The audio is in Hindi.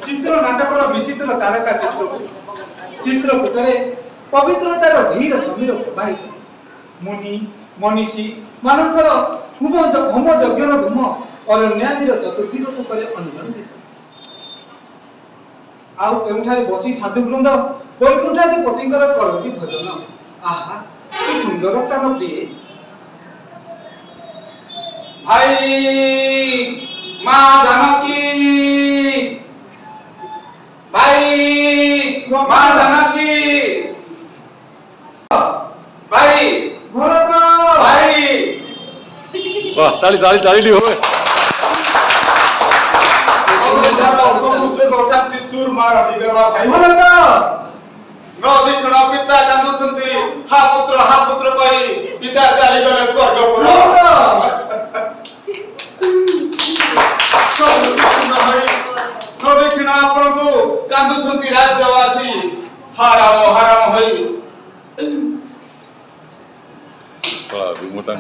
चित्र नाटकर विचित्र तारका चित्रकूटरे पवित्रतार धीर समीर प्रवाहित मुनि मनीषी मानकर होम यज्ञर धूम अरण्यादीर चतुर्दिग करे अनुरंजित आउ केउठारे बसी साधुवृंद वैकुंठाधिपतिंकर करती भजन आहा कि सुंदर स्थान प्रिय भाई मां जानकी भाई मां जानकी भाई भरत भाई वाह ताली ताली ताली नहीं होए चूर मारा दिगला भाई भरत नदी खड़ा पिता कांदुछंती हा पुत्र कहि पिता चाली गले स्वर्गपुर नदी खिना आपण को कांदुछंती राज्यवासी हाराम होई वाह विमोटा